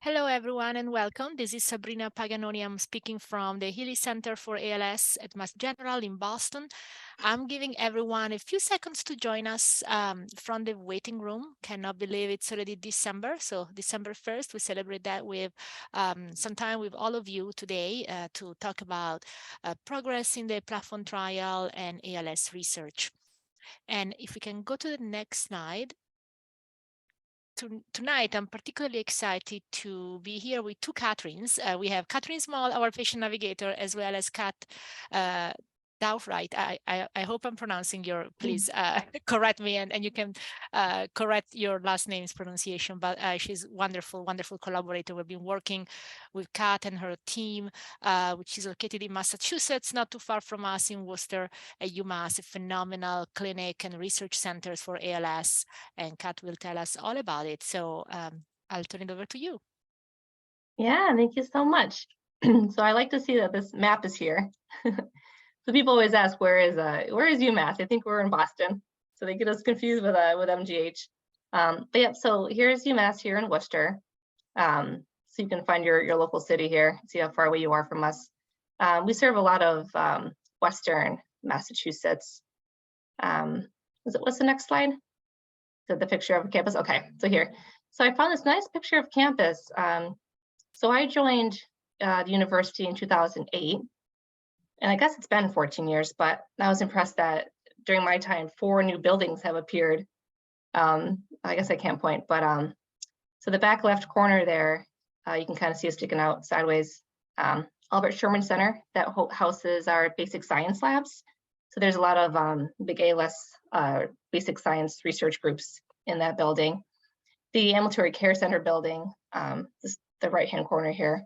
Hello, everyone, and welcome. This is Sabrina Paganoni. I'm speaking from the HEALEY Center for ALS at Mass General in Boston. I'm giving everyone a few seconds to join us from the waiting room. Cannot believe it's already December. So December 1st, we celebrate that with some time with all of you today to talk about progress in the platform trial and ALS research. And if we can go to the next slide. Tonight, I'm particularly excited to be here with two Catherines. We have Catherine Small, our patient navigator, as well as Kat Doufright. I hope I'm pronouncing your, please correct me, and you can correct your last name's pronunciation, but she's wonderful, wonderful collaborator. We've been working with Kat and her team, which is located in Massachusetts, not too far from us in Worcester at UMass, a phenomenal clinic and research centers for ALS, and Kat will tell us all about it. So I'll turn it over to you. Yeah, thank you so much. So I like to see that this map is here. So people always ask, where is UMass? I think we're in Boston, so they get us confused with MGH. But yeah, so here's UMass here in Worcester. So you can find your local city here, see how far away you are from us. We serve a lot of Western Massachusetts. What's the next slide? The picture of campus? Okay, so here. So I found this nice picture of campus. So I joined the university in 2008. And I guess it's been 14 years, but I was impressed that during my time, 4 new buildings have appeared. I guess I can't point, but so the back left corner there, you can kind of see it sticking out sideways. Albert Sherman Center, that houses our basic science labs. So there's a lot of big ALS basic science research groups in that building. The Ambulatory Care Center building, the right-hand corner here,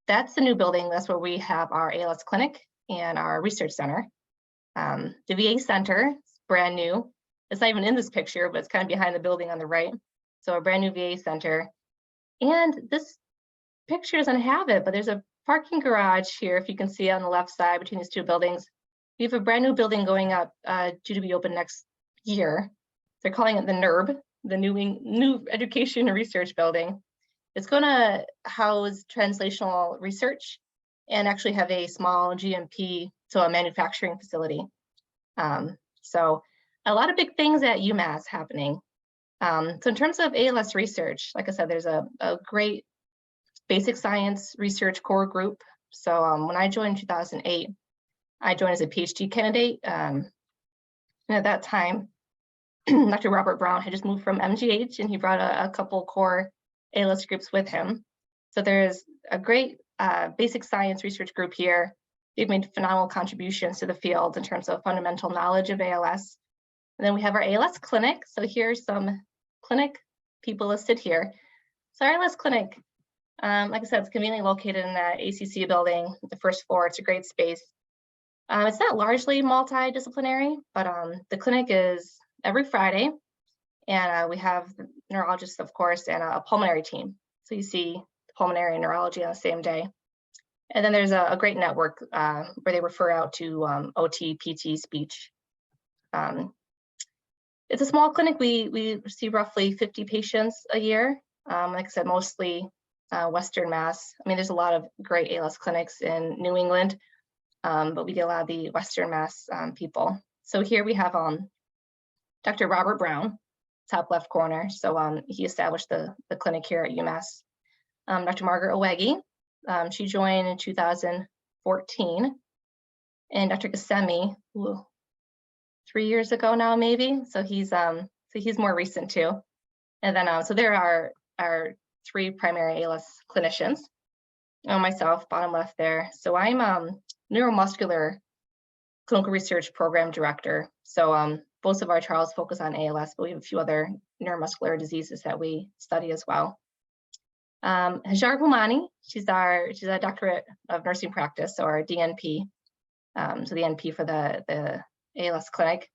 that's the new building. That's where we have our ALS clinic and our research center. The VA center is brand new. It's not even in this picture, but it's kind of behind the building on the right. So a brand new VA center. And this picture doesn't have it, but there's a parking garage here, if you can see on the left side between these two buildings. We have a brand new building going up due to be open next year. They're calling it the NERB, the New Education and Research Building. It's going to house translational research and actually have a small GMP, so a manufacturing facility. So a lot of big things at UMass happening. So in terms of ALS research, like I said, there's a great basic science research core group. So when I joined in 2008, I joined as a PhD candidate. And at that time, Dr. Robert Brown had just moved from MGH, and he brought a couple core ALS groups with him. So there's a great basic science research group here. They've made phenomenal contributions to the field in terms of fundamental knowledge of ALS. And then we have our ALS clinic. So here's some clinic people listed here. So our ALS clinic, like I said, it's conveniently located in that ACC building, the first floor. It's a great space. It's not largely multidisciplinary, but the clinic is every Friday. And we have neurologists, of course, and a pulmonary team. So you see pulmonary and neurology on the same day. And then there's a great network where they refer out to OT, PT, speech. It's a small clinic. We see roughly 50 patients a year. Like I said, mostly Western Mass. I mean, there's a lot of great ALS clinics in New England, but we get a lot of the Western Mass people. So here we have Dr. Robert Brown, top left corner. So he established the clinic here at UMass. Dr. Margaret Owegi, she joined in 2014. And Dr. Gasemi, 3 years ago now, maybe. So he's more recent too. And then so there are our 3 primary ALS clinicians. Myself, bottom left there. So I'm neuromuscular clinical research program director. So most of our trials focus on ALS, but we have a few other neuromuscular diseases that we study as well. Hajar Humani, she's a doctorate of nursing practice, or DNP. So the NP for the ALS clinic.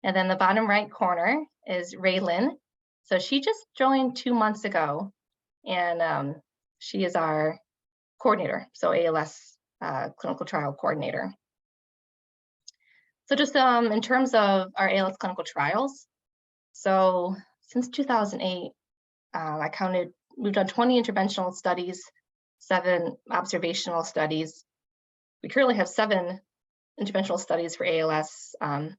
And then the bottom right corner is Raylin. So she just joined 2 months ago, and she is our coordinator, so ALS clinical trial coordinator. So just in terms of our ALS clinical trials, so since 2008, I counted we've done 20 interventional studies, 7 observational studies. We currently have 7 interventional studies for ALS. The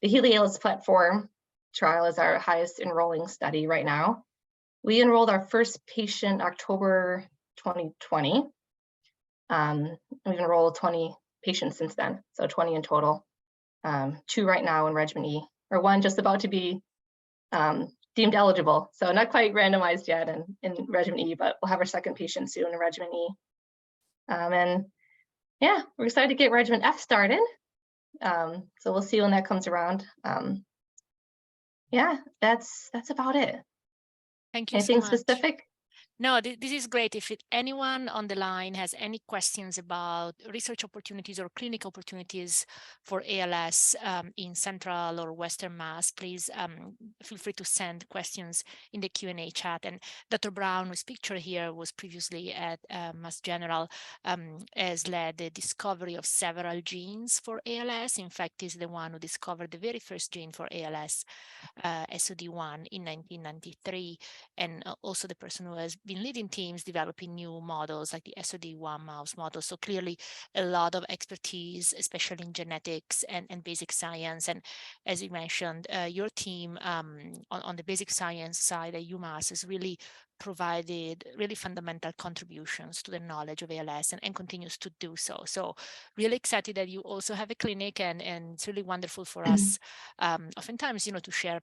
HEALEY ALS platform trial is our highest enrolling study right now. We enrolled our first patient October 2020. We've enrolled 20 patients since then, so 20 in total. 2 right now in regimen E, or 1 just about to be deemed eligible. So not quite randomized yet in regimen E, but we'll have our second patient soon in regimen E. And yeah, we're excited to get regimen F started. So we'll see when that comes around. Yeah, that's about it. Thank you Anything so much. specific? No, this is great. If anyone on the line has any questions about research opportunities or clinical opportunities for ALS in Central or Western Mass, please feel free to send questions in the Q&A chat. And Dr. Brown, whose picture here was previously at Mass General, has led the discovery of several genes for ALS. In fact, he's the one who discovered the very first gene for ALS, SOD1, in 1993, and also the person who has been leading teams developing new models like the SOD1 mouse model. So clearly a lot of expertise, especially in genetics and basic science. And as you mentioned, your team on the basic science side at UMass has really provided really fundamental contributions to the knowledge of ALS and continues to do so. So really excited that you also have a clinic, and it's really wonderful for us oftentimes, to share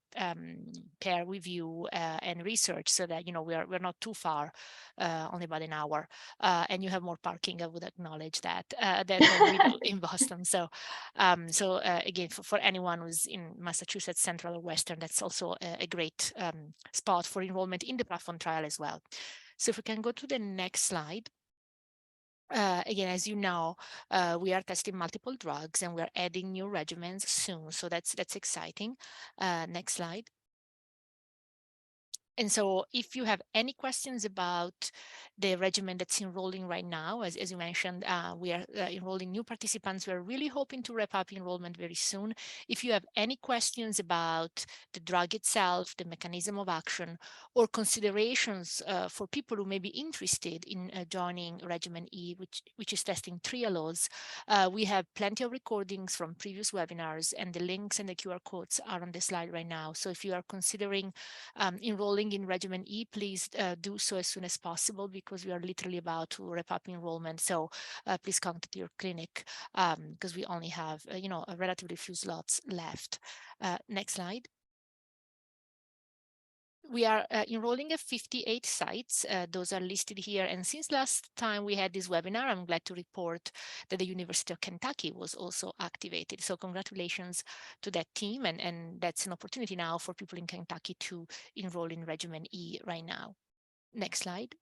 care with you and research, so that, we're not too far, only about an hour, and you have more parking. I would acknowledge that than we do in Boston. So again, for anyone who's in Massachusetts, Central or Western, that's also a great spot for enrollment in the platform trial as well. So if we can go to the next slide. Again, as you know, we are testing multiple drugs and we're adding new regimens soon. So that's exciting. Next slide. And so if you have any questions about the regimen that's enrolling right now, as you mentioned, we are enrolling new participants. We're really hoping to wrap up enrollment very soon. If you have any questions about the drug itself, the mechanism of action, or considerations for people who may be interested in joining regimen E, which is testing trialoz, we have plenty of recordings from previous webinars, and the links and the QR codes are on the slide right now. So if you are considering enrolling in regimen E, please do so as soon as possible, because we are literally about to wrap up enrollment. So please contact your clinic, because we only have a relatively few slots left. Next slide. We are enrolling at 58 sites. Those are listed here. And since last time we had this webinar, I'm glad to report that the University of Kentucky was also activated. So congratulations to that team. And that's an opportunity now for people in Kentucky to enroll in regimen E right now. Next slide.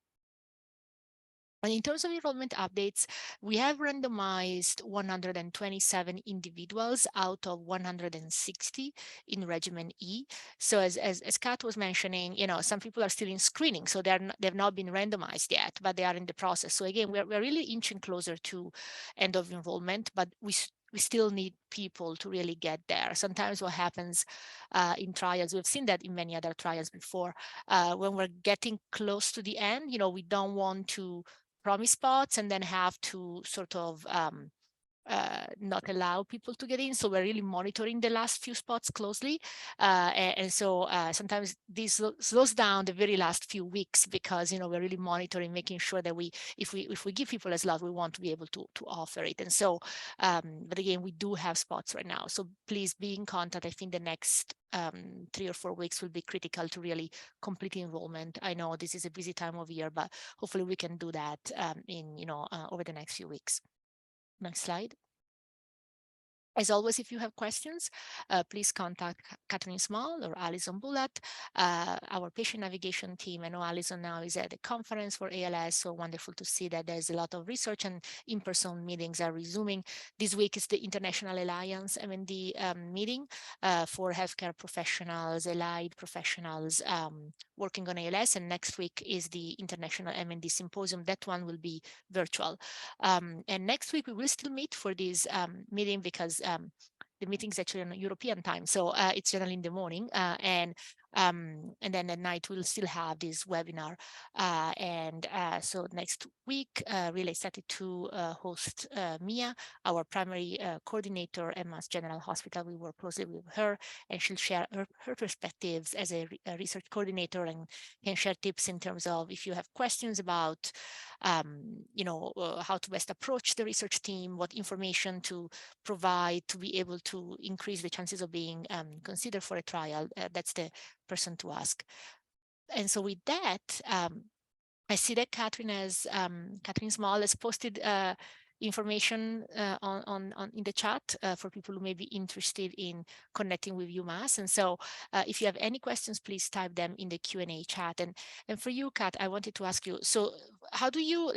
And in terms of enrollment updates, we have randomized 127 individuals out of 160 in regimen E. So as Kat was mentioning, some people are still in screening, so they've not been randomized yet, but they are in the process. So again, we're really inching closer to end of enrollment, but we still need people to really get there. Sometimes what happens in trials, we've seen that in many other trials before, when we're getting close to the end, we don't want to promise spots and then have to sort of not allow people to get in. So we're really monitoring the last few spots closely. And so sometimes this slows down the very last few weeks, because, we're really monitoring, making sure that if we give people a slot, we want to be able to offer it. And so, but again, we do have spots right now. So please be in contact. I think the next 3 or 4 weeks will be critical to really complete enrollment. I know this is a busy time of year, but hopefully we can do that over the next few weeks. Next slide. As always, if you have questions, please contact Catherine Small or Alison Bullitt, our patient navigation team. I know Alison now is at the conference for ALS, so wonderful to see that there's a lot of research and in-person meetings are resuming. This week is the International Alliance M&D meeting for healthcare professionals, allied professionals working on ALS, and next week is the International M&D Symposium. That one will be virtual. And next week we will still meet for this meeting, because the meeting is actually on European time, so it's generally in the morning, and And then at night, we'll still have this webinar. So next week, really excited to host Mia, our primary coordinator at Mass General Hospital. We work closely with her, and she'll share her perspectives as a research coordinator, and can share tips in terms of if you have questions about how to best approach the research team, what information to provide to be able to increase the chances of being considered for a trial. That's the person to ask. And so with that, I see that Catherine Small has posted information on in the chat for people who may be interested in connecting with UMass. And so if you have any questions, please type them in the Q&A chat. And for you, Kat, I wanted to ask you, so how do you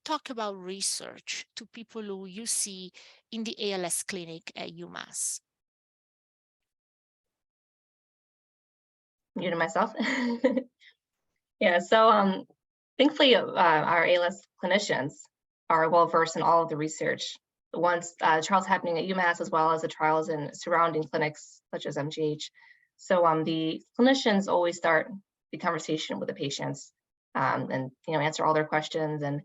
talk about research to people who you see in the ALS clinic at UMass? Muted myself. Yeah, so thankfully our ALS clinicians are well versed in all of the research. Once trials happening at UMass, as well as the trials in surrounding clinics such as MGH. So the clinicians always start the conversation with the patients and answer all their questions. And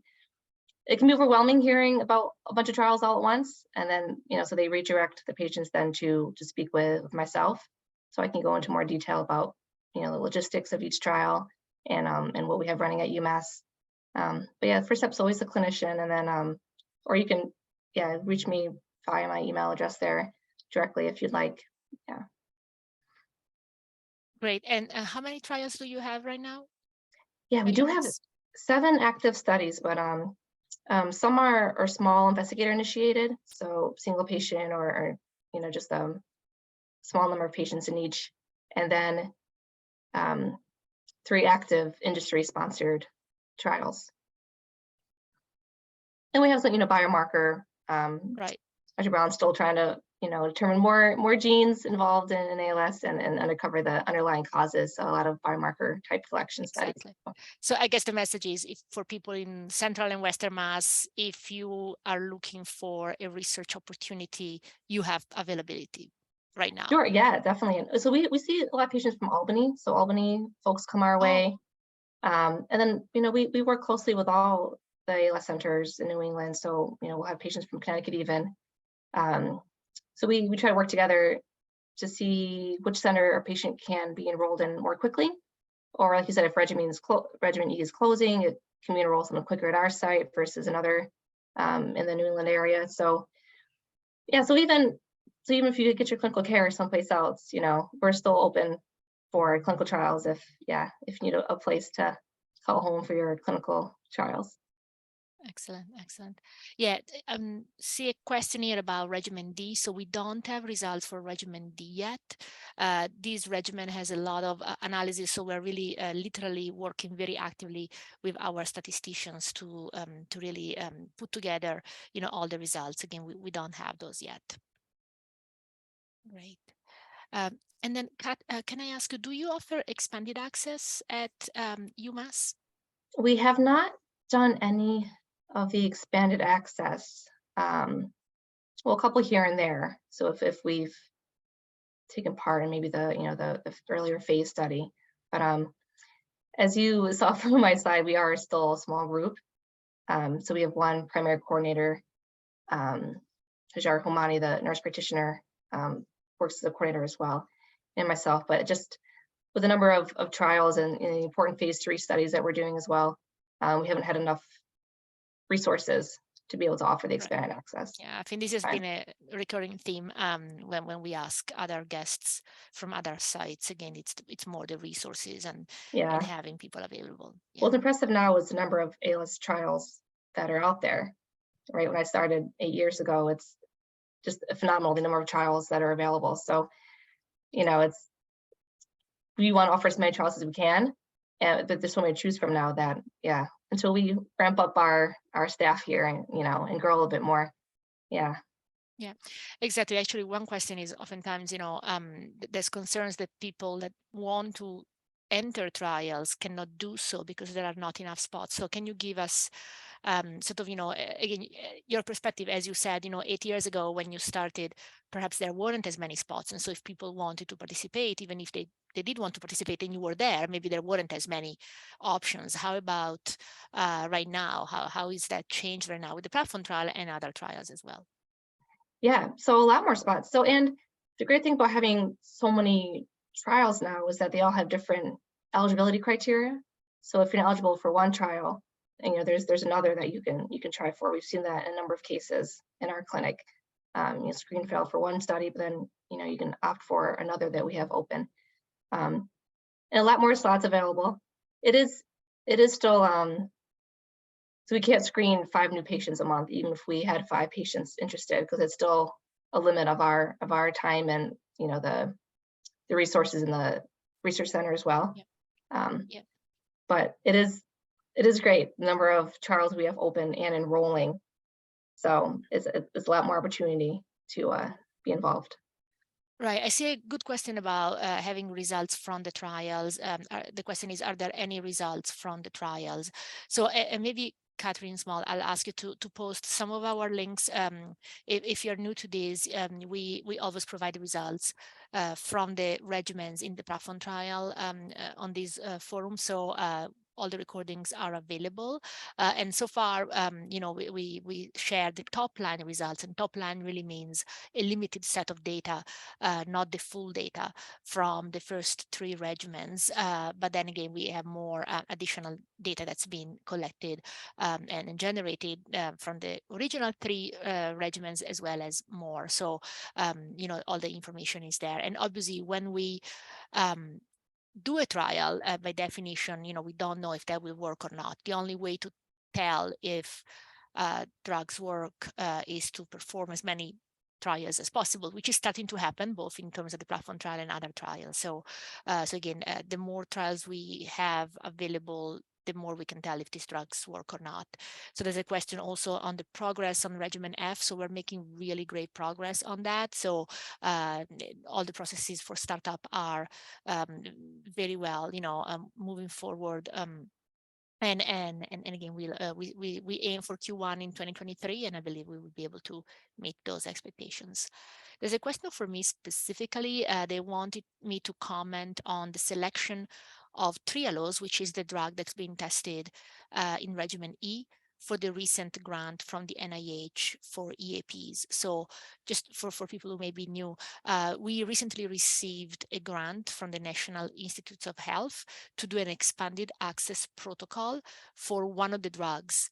it can be overwhelming hearing about a bunch of trials all at once. And then so they redirect the patients then to speak with myself, so I can go into more detail about the logistics of each trial and what we have running at UMass. But yeah, first step's always the clinician, and then or you can reach me via my email address there directly if you'd like. Yeah. Great. And how many trials do you have right now? Yeah, we do have 7 active studies, but some are small investigator initiated, so single patient or just a small number of patients in each, and then 3 active industry sponsored trials. And we have some biomarker. Right. Dr. Brown's still trying to determine more genes involved in ALS and uncover the underlying causes. So a lot of biomarker type collection studies. Exactly. So I guess the message is, if for people in Central and Western Mass, if you are looking for a research opportunity, you have availability right now. Sure, yeah, definitely. So we see a lot of patients from Albany. So Albany folks come our way. And then we work closely with all the ALS centers in New England. So we'll have patients from Connecticut even. So we try to work together to see which center a patient can be enrolled in more quickly, or like you said, if regimen E is closing, it can enroll someone quicker at our site versus another in the New England area. So yeah, so even if you get your clinical care someplace else, we're still open for clinical trials if you need a place to call home for your clinical trials. Excellent, excellent. Yeah, see a question here about regimen D. So we don't have results for regimen D yet. This regimen has a lot of analysis, so we're really literally working very actively with our statisticians to really put together, all the results. Again, we don't have those yet. Great. And then, Kat, can I ask you, do you offer expanded access at UMass? We have not done any of the expanded access. Well, a couple here and there. So if we've taken part in maybe the earlier phase study, but as you saw from my side, we are still a small group. So we have one primary coordinator, Hajar Homani, the nurse practitioner, works as a coordinator as well, and myself. But just with the number of trials and the important phase 3 studies that we're doing as well, we haven't had enough resources to be able to offer the expanded access. Yeah, I think this has been a recurring theme when we ask other guests from other sites. Again, it's more the resources and having people available. Yeah. What's impressive now is the number of ALS trials that are out there. Right, when I started 8 years ago, it's just phenomenal, the number of trials that are available. So, it's, we want to offer as many trials as we can, but there's so many to choose from now that, until we ramp up our staff here and grow a little bit more. Yeah, exactly. Actually, one question is oftentimes, there's concerns that people that want to enter trials cannot do so because there are not enough spots. So can you give us sort of, again, your perspective, as you said, 8 years ago when you started, perhaps there weren't as many spots. And so if people wanted to participate, even if they did want to participate and you were there, maybe there weren't as many options. How about right now? How is that changed right now with the platform trial and other trials as well? Yeah, so a lot more spots. So, and the great thing about having so many trials now is that they all have different eligibility criteria. So if you're eligible for one trial, and there's another that you can try for. We've seen that in a number of cases in our clinic. Screen fail for one study, but then you can opt for another that we have open. And a lot more slots available. It is still so we can't screen 5 new patients a month, even if we had 5 patients interested, because it's still a limit of our time and the resources in the research center as well. Yep. But it is great, the number of trials we have open and enrolling. So it's a lot more opportunity to be involved. Right. I see a good question about having results from the trials. The question is, are there any results from the trials? So maybe Catherine Small, I'll ask you to post some of our links. If you're new to this, we always provide the results from the regimens in the platform trial on this forum. So all the recordings are available. And so far, we share the top line results, and top line really means a limited set of data, not the full data from the first 3 regimens. But then again, we have more additional data that's been collected and generated from the original 3 regimens as well as more. So, all the information is there. And obviously, when we do a trial, by definition, we don't know if that will work or not. The only way to tell if drugs work is to perform as many trials as possible, which is starting to happen both in terms of the platform trial and other trials. So again, the more trials we have available, the more we can tell if these drugs work or not. So there's a question also on the progress on regimen F. So we're making really great progress on that. So all the processes for startup are very well, moving forward. And again, we aim for Q1 in 2023, and I believe we will be able to meet those expectations. There's a question for me specifically. They wanted me to comment on the selection of Trialose, which is the drug that's being tested in regimen E for the recent grant from the NIH for EAPs. So just for people who may be new, we recently received a grant from the National Institutes of Health to do an expanded access protocol for one of the drugs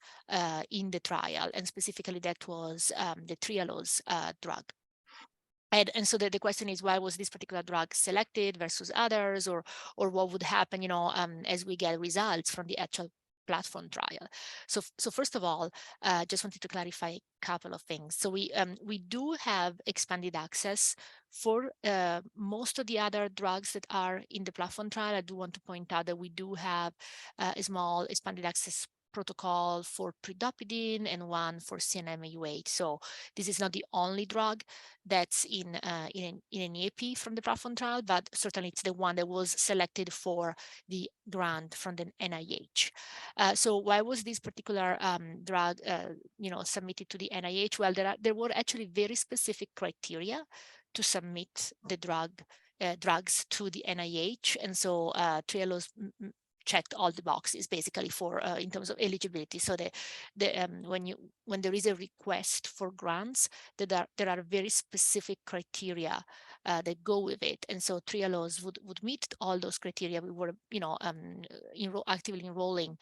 in the trial, and specifically that was the Trialose drug. And so the question is, why was this particular drug selected versus others, or what would happen, as we get results from the actual platform trial? So first of all, just wanted to clarify a couple of things. So we do have expanded access for most of the other drugs that are in the platform trial. I do want to point out that we do have a small expanded access protocol for pridopidine and one for CNM-Au8. So this is not the only drug that's in an EAP from the platform trial, but certainly it's the one that was selected for the grant from the NIH. So why was this particular drug, submitted to the NIH? Well, there were actually very specific criteria to submit the drugs to the NIH, and so Trialose checked all the boxes basically for in terms of eligibility. So when there is a request for grants, there are very specific criteria that go with it, and so Trialose would meet all those criteria. We were actively enrolling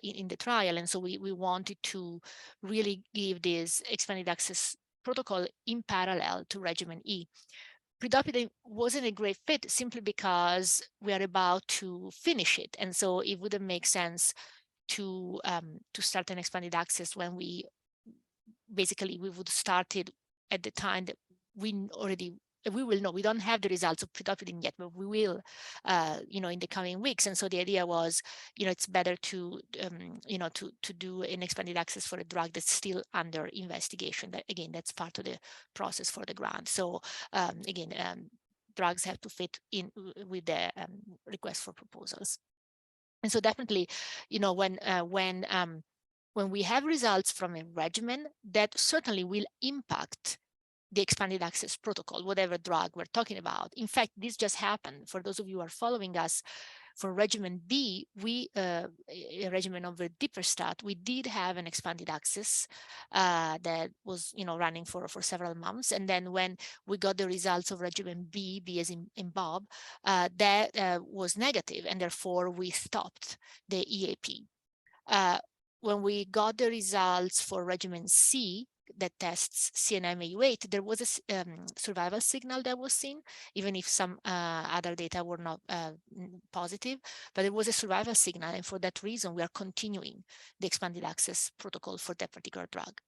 in the trial, and so we wanted to really give this expanded access protocol in parallel to regimen E. Pridopidine wasn't a great fit simply because we are about to finish it, and so it wouldn't make sense to start an expanded access when we would start it at the time that we will know. We don't have the results of pridopidine yet, but we will, in the coming weeks. And so the idea was, it's better to do an expanded access for a drug that's still under investigation. That again, that's part of the process for the grant. So drugs have to fit in with the request for proposals. And so definitely, you know, when we have results from a regimen, that certainly will impact the expanded access protocol, whatever drug we're talking about. In fact, this just happened. For those of you who are following us, for regimen B, a regimen of verdiperstat, we did have an expanded access that was, you know, running for several months. And then when we got the results of regimen B as in Bob, that was negative, and therefore we stopped the EAP. When we got the results for regimen C, that tests CNM-Au8, there was a survival signal that was seen, even if some other data were not positive, but it was a survival signal. And for that reason, we are continuing the expanded access protocol for that particular drug.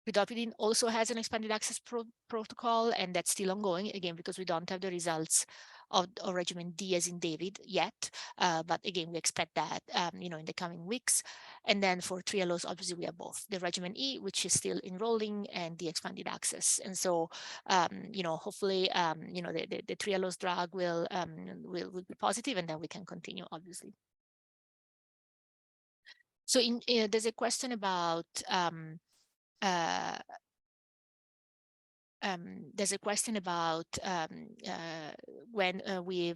Quidopidine also has an expanded access protocol, and that's still ongoing, again, because we don't have the results of regimen D as in David yet. But again, we expect that, you know, in the coming weeks. And then for trialos, obviously, we have both the regimen E, which is still enrolling, and the expanded access. And so, you know, hopefully, you know, the trialos drug will be positive, and then we can continue, obviously. So there's a question about there's a question about when we'll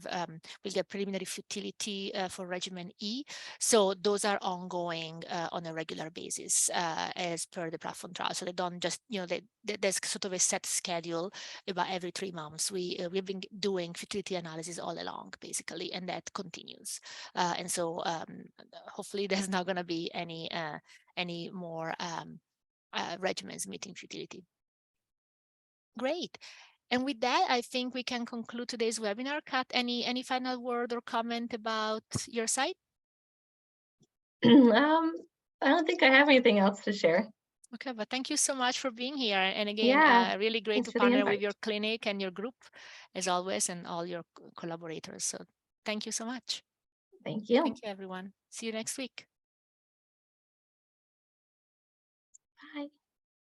get preliminary futility for regimen E. So those are ongoing on a regular basis as per the platform trial. So they don't just, you know, there's sort of a set schedule about every 3 months. We've been doing futility analysis all along, basically, and that continues. And so hopefully there's not going to be any more regimens meeting futility. Great. And with that, I think we can conclude today's webinar. Kat, any final word or comment about your site? I don't think I have anything else to share. Okay, but thank you so much for being here. And again, really great to partner with your clinic and your group, as always, and all your collaborators. So thank you so much. Thank you. Thank you, everyone. See you next week. Bye.